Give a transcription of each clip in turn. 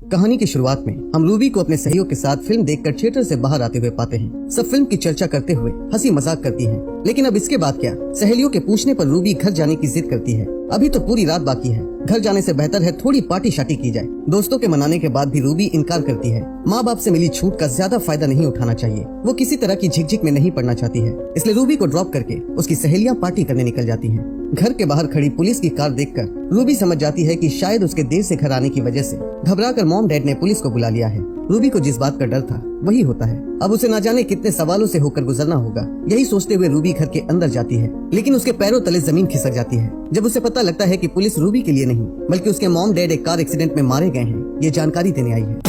कहानी की शुरुआत में हम रूबी को अपने सहेलियों के साथ फिल्म देखकर थिएटर से बाहर आते हुए पाते हैं। सब फिल्म की चर्चा करते हुए हंसी मजाक करती हैं। लेकिन अब इसके बाद क्या? सहेलियों के पूछने पर रूबी घर जाने की जिद करती है। अभी तो पूरी रात बाकी है, घर जाने से बेहतर है थोड़ी पार्टी शार्टी की जाए। दोस्तों के मनाने के बाद भी रूबी इनकार करती है। माँ बाप से मिली छूट का ज्यादा फायदा नहीं उठाना चाहिए। वो किसी तरह की झिकझिक में नहीं पड़ना चाहती है, इसलिए रूबी को ड्रॉप करके उसकी सहेलियां पार्टी करने निकल जाती हैं। घर के बाहर खड़ी पुलिस की कार देखकर रूबी समझ जाती है कि शायद उसके देर से घर आने की वजह से घबराकर मॉम डैड ने पुलिस को बुला लिया है। रूबी को जिस बात का डर था वही होता है। अब उसे न जाने कितने सवालों से होकर गुजरना होगा। यही सोचते हुए रूबी घर के अंदर जाती है, लेकिन उसके पैरों तले जमीन खिसक जाती है जब उसे पता लगता है कि पुलिस रूबी के लिए नहीं बल्कि उसके मॉम डैड एक कार एक्सीडेंट में मारे गए हैं। ये जानकारी देने आई है।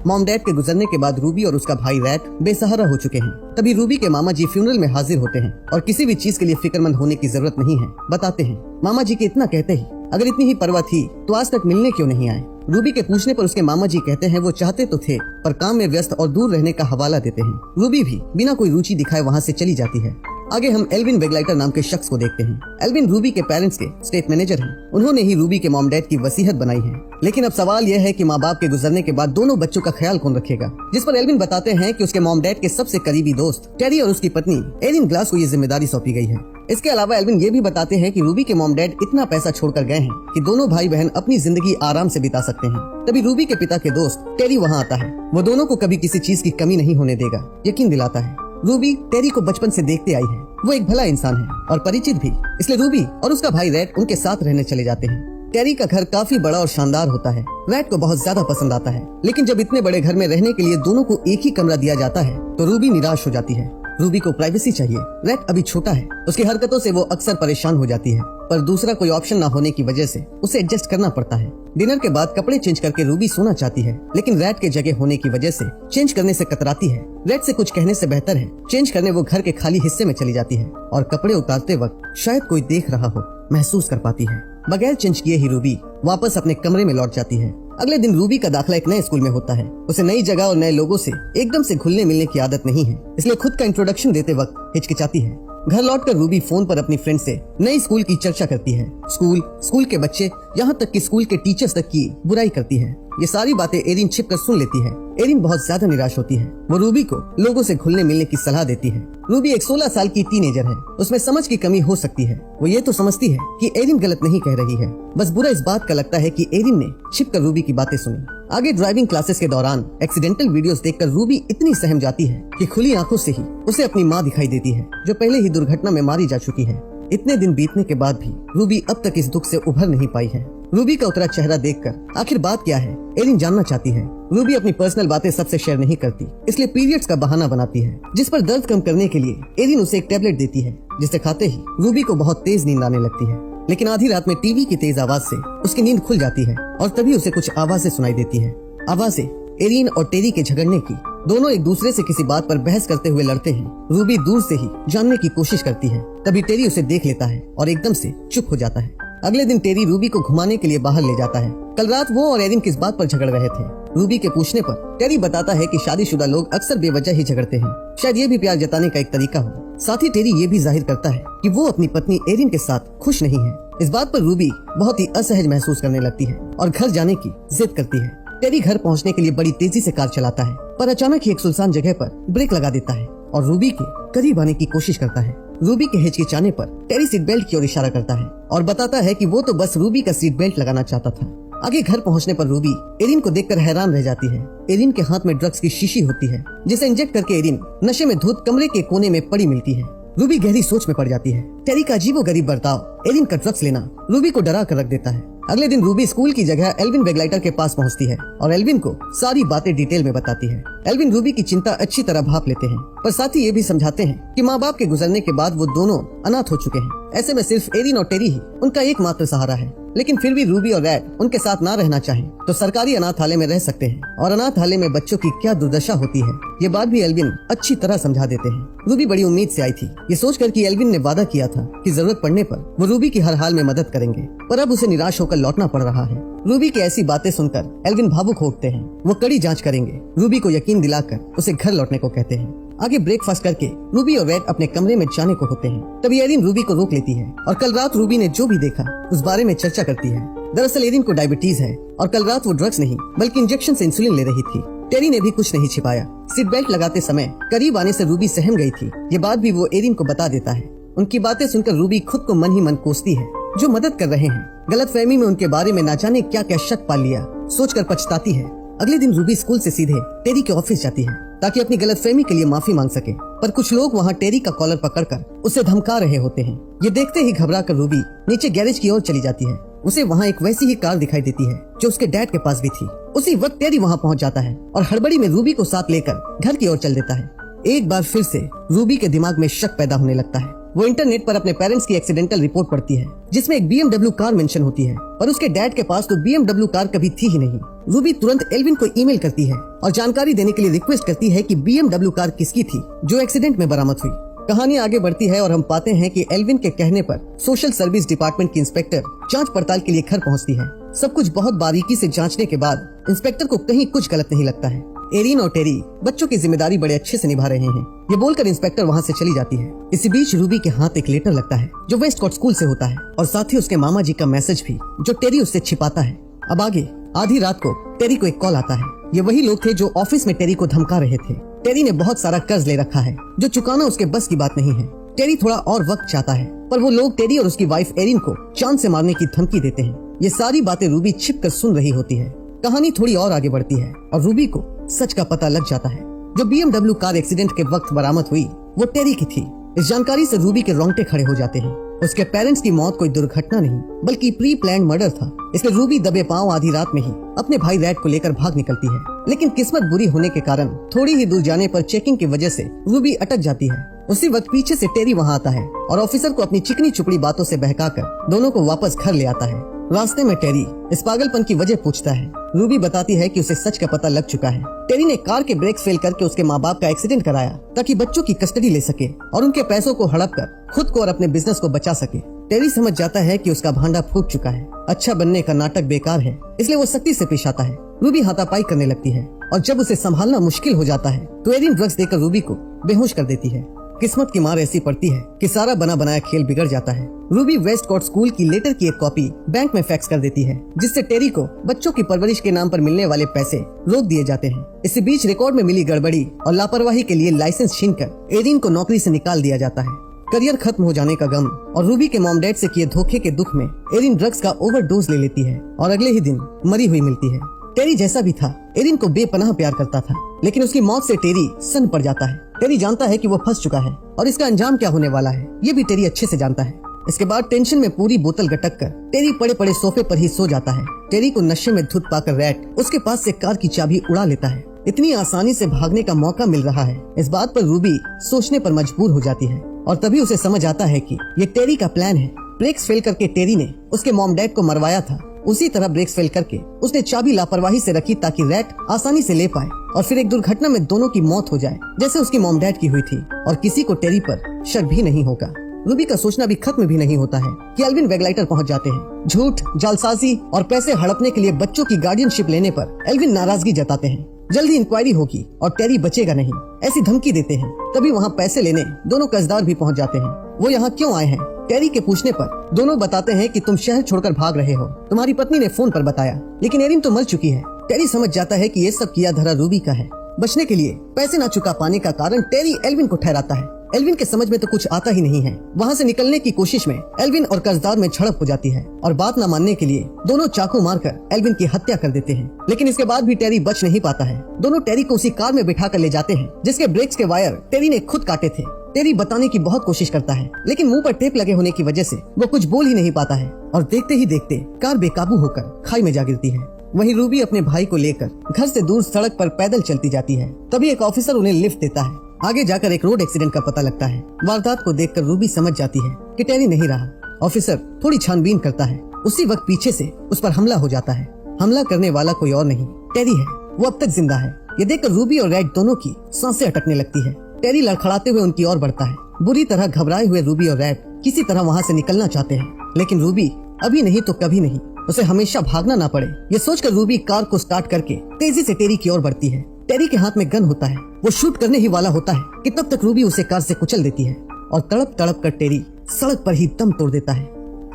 मॉम डैड के गुजरने के बाद रूबी और उसका भाई रैट बेसहारा हो चुके हैं। तभी रूबी के मामा जी फ्यूनरल में हाजिर होते हैं और किसी भी चीज के लिए फिक्रमंद होने की जरूरत नहीं है बताते हैं। मामा जी के इतना कहते ही अगर इतनी ही परवाह थी तो आज तक मिलने क्यों नहीं आए? रूबी के पूछने पर उसके मामा जी कहते हैं वो चाहते तो थे पर काम में व्यस्त और दूर रहने का हवाला देते हैं। रूबी भी बिना कोई रुचि दिखाए वहाँ से चली जाती है। आगे हम एल्विन वेगलाइटर नाम के शख्स को देखते हैं। एल्विन रूबी के पेरेंट्स के स्टेट मैनेजर हैं। उन्होंने ही रूबी के मॉम डैड की वसीयत बनाई है। लेकिन अब सवाल यह है कि माँ बाप के गुजरने के बाद दोनों बच्चों का ख्याल कौन रखेगा? जिस पर एल्विन बताते हैं कि उसके मॉम डैड के सबसे करीबी दोस्त टेरी और उसकी पत्नी एरिन ग्लास को ये जिम्मेदारी सौंपी गई है। इसके अलावा एल्विन ये भी बताते हैं कि रूबी के मॉम डैड इतना पैसा छोड़कर गए हैं कि दोनों भाई बहन अपनी जिंदगी आराम से बिता सकते हैं। तभी रूबी के पिता के दोस्त टेरी वहाँ आता है। वो दोनों को कभी किसी चीज की कमी नहीं होने देगा, यकीन दिलाता है। रूबी टेरी को बचपन से देखते आई है। वो एक भला इंसान है और परिचित भी, इसलिए रूबी और उसका भाई रैट उनके साथ रहने चले जाते हैं। टेरी का घर काफी बड़ा और शानदार होता है। रैट को बहुत ज्यादा पसंद आता है, लेकिन जब इतने बड़े घर में रहने के लिए दोनों को एक ही कमरा दिया जाता है तो रूबी निराश हो जाती है। रूबी को प्राइवेसी चाहिए। रैट अभी छोटा है, उसकी हरकतों से वो अक्सर परेशान हो जाती है, पर दूसरा कोई ऑप्शन न होने की वजह से उसे एडजस्ट करना पड़ता है। डिनर के बाद कपड़े चेंज करके रूबी सोना चाहती है, लेकिन रैट के जगह होने की वजह से चेंज करने से कतराती है। रैट से कुछ कहने से बेहतर है चेंज करने वो घर के खाली हिस्से में चली जाती है और कपड़े उतारते वक्त शायद कोई देख रहा हो महसूस कर पाती है। बगैर चेंज किए ही रूबी वापस अपने कमरे में लौट जाती है। अगले दिन रूबी का दाखिला एक नए स्कूल में होता है। उसे नई जगह और नए लोगों से एकदम से घुलने मिलने की आदत नहीं है, इसलिए खुद का इंट्रोडक्शन देते वक्त हिचकिचाती है। घर लौटकर रूबी फोन पर अपनी फ्रेंड से नई स्कूल की चर्चा करती है। स्कूल के बच्चे, यहाँ तक कि स्कूल के टीचर्स तक की बुराई करती है। ये सारी बातें एरिन छिपकर सुन लेती है। एरिन बहुत ज्यादा निराश होती है। वो रूबी को लोगों से घुलने मिलने की सलाह देती है। रूबी एक 16 साल की टीनेजर है, उसमें समझ की कमी हो सकती है। वो ये तो समझती है कि एरिन गलत नहीं कह रही है, बस बुरा इस बात का लगता है कि एरिन ने छिपकर रूबी की बातें सुनी। आगे ड्राइविंग क्लासेस के दौरान एक्सीडेंटल वीडियोस देखकर रूबी इतनी सहम जाती है कि खुली आंखों से ही उसे अपनी माँ दिखाई देती है, जो पहले ही दुर्घटना में मारी जा चुकी है। इतने दिन बीतने के बाद भी रूबी अब तक इस दुख से उभर नहीं पाई है। रूबी का उतरा चेहरा देखकर आखिर बात क्या है एरिन जानना चाहती है। रूबी अपनी पर्सनल बातें सबसे शेयर नहीं करती, इसलिए पीरियड्स का बहाना बनाती है, जिस पर दर्द कम करने के लिए एरिन उसे एक टेबलेट देती है, जिसे खाते ही रूबी को बहुत तेज नींद आने लगती है। लेकिन आधी रात में टीवी की तेज आवाज से उसकी नींद खुल जाती है और तभी उसे कुछ आवाजें सुनाई देती है। आवाजें एरिन और टेरी के झगड़ने की। दोनों एक दूसरे से किसी बात पर बहस करते हुए लड़ते हैं। रूबी दूर से ही जानने की कोशिश करती है, तभी टेरी उसे देख लेता है और एकदम से चुप हो जाता है। अगले दिन टेरी रूबी को घुमाने के लिए बाहर ले जाता है। कल रात वो और एरिन किस बात पर झगड़ रहे थे? रूबी के पूछने पर टेरी बताता है कि शादीशुदा लोग अक्सर बेवजह ही झगड़ते हैं, शायद ये भी प्यार जताने का एक तरीका हो। साथ ही टेरी ये भी जाहिर करता है कि वो अपनी पत्नी एरिन के साथ खुश नहीं है। इस बात पर रूबी बहुत ही असहज महसूस करने लगती है और घर जाने की जिद करती है। टेरी घर पहुंचने के लिए बड़ी तेजी से कार चलाता है, पर अचानक ही एक सुनसान जगह पर ब्रेक लगा देता है और रूबी के करीब आने की कोशिश करता है। रूबी के हिचकिचाने पर टेरी सीट बेल्ट की ओर इशारा करता है और बताता है कि वो तो बस रूबी का सीट बेल्ट लगाना चाहता था। आगे घर पहुंचने पर रूबी एरिन को देखकर हैरान रह जाती है। एरिन के हाथ में ड्रग्स की शीशी होती है, जिसे इंजेक्ट करके एरिन नशे में धुत कमरे के कोने में पड़ी मिलती है। रूबी गहरी सोच में पड़ जाती है। टेरी का अजीबोगरीब बर्ताव, एरिन का ड्रग्स लेना रूबी को डरा कर रख देता है। अगले दिन रूबी स्कूल की जगह एल्विन वेगलाइटर के पास पहुंचती है और एल्विन को सारी बातें डिटेल में बताती है। एल्विन रूबी की चिंता अच्छी तरह भांप लेते हैं, पर साथ ही ये भी समझाते हैं कि माँ बाप के गुजरने के बाद वो दोनों अनाथ हो चुके हैं। ऐसे में सिर्फ एरिन और टेरी ही उनका एकमात्र सहारा है। लेकिन फिर भी रूबी और रैट उनके साथ ना रहना चाहें तो सरकारी अनाथालय में रह सकते हैं, और अनाथालय में बच्चों की क्या दुर्दशा होती है ये बात भी एल्विन अच्छी तरह समझा देते हैं। रूबी बड़ी उम्मीद से आई थी, ये सोचकर कि एल्विन ने वादा किया था कि जरूरत पड़ने पर वो रूबी की हर हाल में मदद करेंगे, पर अब उसे निराश होकर लौटना पड़ रहा है। रूबी की ऐसी बातें सुनकर एल्विन भावुक हो उठते हैं। वो कड़ी जांच करेंगे, रूबी को यकीन दिलाकर उसे घर लौटने को कहते हैं। आगे ब्रेकफास्ट करके रूबी और रैट अपने कमरे में जाने को होते हैं। तभी एरिन रूबी को रोक लेती है और कल रात रूबी ने जो भी देखा उस बारे में चर्चा करती है। दरअसल एरिन को डायबिटीज है और कल रात वो ड्रग्स नहीं बल्कि इंजेक्शन से इंसुलिन ले रही थी। टेरी ने भी कुछ नहीं छिपाया। सीट बेल्ट लगाते समय करीब आने से रूबी सहम गई थी। ये बात भी वो एरिन को बता देता है। उनकी बातें सुनकर रूबी खुद को मन ही मन कोसती है। जो मदद कर रहे हैं गलतफहमी में उनके बारे में ना जाने क्या क्या शक पाल लिया, सोचकर पछताती है। अगले दिन रूबी स्कूल से सीधे टेरी के ऑफिस जाती है ताकि अपनी गलतफहमी के लिए माफी मांग सके, पर कुछ लोग वहाँ टेरी का कॉलर पकड़कर उसे धमका रहे होते हैं। ये देखते ही घबरा कर रूबी नीचे गैरेज की ओर चली जाती है। उसे वहाँ एक वैसी ही कार दिखाई देती है जो उसके डैड के पास भी थी। उसी वक्त टेरी वहाँ पहुँच जाता है और हड़बड़ी में रूबी को साथ लेकर घर की ओर चल देता है। एक बार फिर से रूबी के दिमाग में शक पैदा होने लगता है। वो इंटरनेट पर अपने पेरेंट्स की एक्सीडेंटल रिपोर्ट पढ़ती है जिसमें एक BMW कार मेंशन होती है, पर उसके डैड के पास तो BMW कार कभी थी ही नहीं। रूबी तुरंत एल्विन को ईमेल करती है और जानकारी देने के लिए रिक्वेस्ट करती है कि BMW कार किसकी थी जो एक्सीडेंट में बरामद हुई। कहानी आगे बढ़ती है और हम पाते हैं कि एल्विन के कहने पर सोशल सर्विस डिपार्टमेंट की इंस्पेक्टर जांच पड़ताल के लिए घर पहुंचती है। सब कुछ बहुत बारीकी से जांचने के बाद इंस्पेक्टर को कहीं कुछ गलत नहीं लगता है। एरिन और टेरी बच्चों की जिम्मेदारी बड़े अच्छे से निभा रहे हैं, ये बोलकर इंस्पेक्टर वहाँ से चली जाती है। इसी बीच रूबी के हाथ एक लेटर लगता है जो वेस्टकॉट स्कूल से होता है और साथ ही उसके मामा जी का मैसेज भी जो टेरी उससे छिपाता है। अब आगे आधी रात को टेरी को एक कॉल आता है। ये वही लोग थे जो ऑफिस में टेरी को धमका रहे थे। टेरी ने बहुत सारा कर्ज ले रखा है जो चुकाना उसके बस की बात नहीं है। टेरी थोड़ा और वक्त चाहता है, पर वो लोग टेरी और उसकी वाइफ एरिन को जान से मारने की धमकी देते हैं। ये सारी बातें रूबी छिप कर सुन रही होती है। कहानी थोड़ी और आगे बढ़ती है और रूबी को सच का पता लग जाता है। जो BMW कार एक्सीडेंट के वक्त बरामद हुई वो टेरी की थी। इस जानकारी से रूबी के रोंगटे खड़े हो जाते हैं। उसके पेरेंट्स की मौत कोई दुर्घटना नहीं बल्कि प्री प्लान्ड मर्डर था। इसलिए रूबी दबे पांव आधी रात में ही अपने भाई रैड को लेकर भाग निकलती है, लेकिन किस्मत बुरी होने के कारण थोड़ी ही दूर जाने पर चेकिंग की वजह से रूबी अटक जाती है। उसी वक्त पीछे से टेरी वहाँ आता है और ऑफिसर को अपनी चिकनी चुपड़ी बातों से बहकाकर दोनों को वापस घर ले आता है। रास्ते में टेरी इस पागलपन की वजह पूछता है। रूबी बताती है कि उसे सच का पता लग चुका है। टेरी ने कार के ब्रेक्स फेल करके उसके माँ बाप का एक्सीडेंट कराया ताकि बच्चों की कस्टडी ले सके और उनके पैसों को हड़प कर खुद को और अपने बिजनेस को बचा सके। टेरी समझ जाता है कि उसका भांडा फूट चुका है। अच्छा बनने का नाटक बेकार है, इसलिए वो सख्ती से पेश आता है। रूबी हाथापाई करने लगती है और जब उसे संभालना मुश्किल हो जाता है तो एरिन ड्रग्स देकर रूबी को बेहोश कर देती है। किस्मत की मार ऐसी पड़ती है कि सारा बना बनाया खेल बिगड़ जाता है। रूबी वेस्टकॉट स्कूल की लेटर की एक कॉपी बैंक में फैक्स कर देती है जिससे टेरी को बच्चों की परवरिश के नाम पर मिलने वाले पैसे रोक दिए जाते हैं। इसी बीच रिकॉर्ड में मिली गड़बड़ी और लापरवाही के लिए लाइसेंस छीनकर एरिन को नौकरी से निकाल दिया जाता है। करियर खत्म हो जाने का गम और रूबी के मॉम डैड से किए धोखे के दुख में एरिन ड्रग्स का ओवरडोज ले लेती है और अगले ही दिन मरी हुई मिलती है। टेरी जैसा भी था एरिन को बेपनाह प्यार करता था, लेकिन उसकी मौत से टेरी सन्न पड़ जाता है। टेरी जानता है कि वो फंस चुका है और इसका अंजाम क्या होने वाला है ये भी टेरी अच्छे से जानता है। इसके बाद टेंशन में पूरी बोतल गटक कर टेरी पड़े पड़े सोफे पर ही सो जाता है। टेरी को नशे में धुत पाकर रैट उसके पास से कार की चाबी उड़ा लेता है। इतनी आसानी से भागने का मौका मिल रहा है, इस बात पर रूबी सोचने पर मजबूर हो जाती है और तभी उसे समझ आता है कि ये टेरी का प्लान है। ब्रेक्स फेल करके टेरी ने उसके मॉम डैड को मरवाया था, उसी तरह ब्रेक्स फेल करके उसने चाबी लापरवाही से रखी ताकि रैट आसानी से ले पाए और फिर एक दुर्घटना में दोनों की मौत हो जाए जैसे उसकी मॉम डैड की हुई थी और किसी को टेरी पर शक भी नहीं होगा। रूबी का सोचना भी खत्म भी नहीं होता है कि एल्विन वेगलाइटर पहुंच जाते हैं। झूठ, जालसाजी और पैसे हड़पने के लिए बच्चों की गार्डियनशिप लेने पर एल्विन नाराजगी जताते हैं। जल्दी इंक्वायरी होगी और टेरी बचेगा नहीं, ऐसी धमकी देते हैं। तभी वहाँ पैसे लेने दोनों कर्जदार भी पहुँच जाते हैं। वो यहाँ क्यों आए हैं टेरी के पूछने पर दोनों बताते हैं कि तुम शहर छोड़कर भाग रहे हो, तुम्हारी पत्नी ने फोन पर बताया, लेकिन एरिन तो मर चुकी है। टेरी समझ जाता है कि ये सब किया धरा रूबी का है। बचने के लिए पैसे न चुका पाने का कारण टेरी एल्विन को ठहराता है। एल्विन के समझ में तो कुछ आता ही नहीं है। वहाँ से निकलने की कोशिश में एल्विन और कर्जदार में झड़प हो जाती है और बात न मानने के लिए दोनों चाकू मारकर एल्विन की हत्या कर देते हैं। लेकिन इसके बाद भी टेरी बच नहीं पाता है। दोनों टेरी को उसी कार में बिठा कर ले जाते हैं जिसके ब्रेक्स के वायर टेरी ने खुद काटे थे। टेरी बताने की बहुत कोशिश करता है, लेकिन मुंह पर टेप लगे होने की वजह से वो कुछ बोल ही नहीं पाता है और देखते ही देखते कार बेकाबू होकर खाई में जा गिरती है। वहीं रूबी अपने भाई को लेकर घर से दूर सड़क पर पैदल चलती जाती है। तभी एक ऑफिसर उन्हें लिफ्ट देता है। आगे जाकर एक रोड एक्सीडेंट का पता लगता है। वारदात को देखकर रूबी समझ जाती है कि टेरी नहीं रहा। ऑफिसर थोड़ी छानबीन करता है। उसी वक्त पीछे से उस पर हमला हो जाता है। हमला करने वाला कोई और नहीं टेरी है। वो अब तक जिंदा है। ये देखकर रूबी और रैड दोनों की सांसें अटकने लगती है। टेरी लड़खड़ाते हुए उनकी ओर बढ़ता है। बुरी तरह घबराए हुए रूबी और रैड किसी तरह वहाँ से निकलना चाहते हैं, लेकिन रूबी अभी नहीं तो कभी नहीं, उसे हमेशा भागना ना पड़े ये सोचकर रूबी कार को स्टार्ट करके तेजी से टेरी की ओर बढ़ती है। टेरी के हाथ में गन होता है। वो शूट करने ही वाला होता है कि तब तक रूबी उसे कार से कुचल देती है और तड़प तड़प कर टेरी सड़क पर ही दम तोड़ देता है।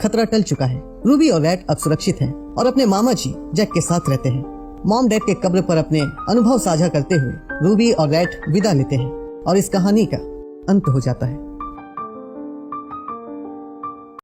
खतरा टल चुका है। रूबी और रैड अब सुरक्षित हैं और अपने मामा जी जैक के साथ रहते हैं। मॉम डैड के कब्र पर अपने अनुभव साझा करते हुए रूबी और रैट विदा लेते हैं और इस कहानी का अंत हो जाता है।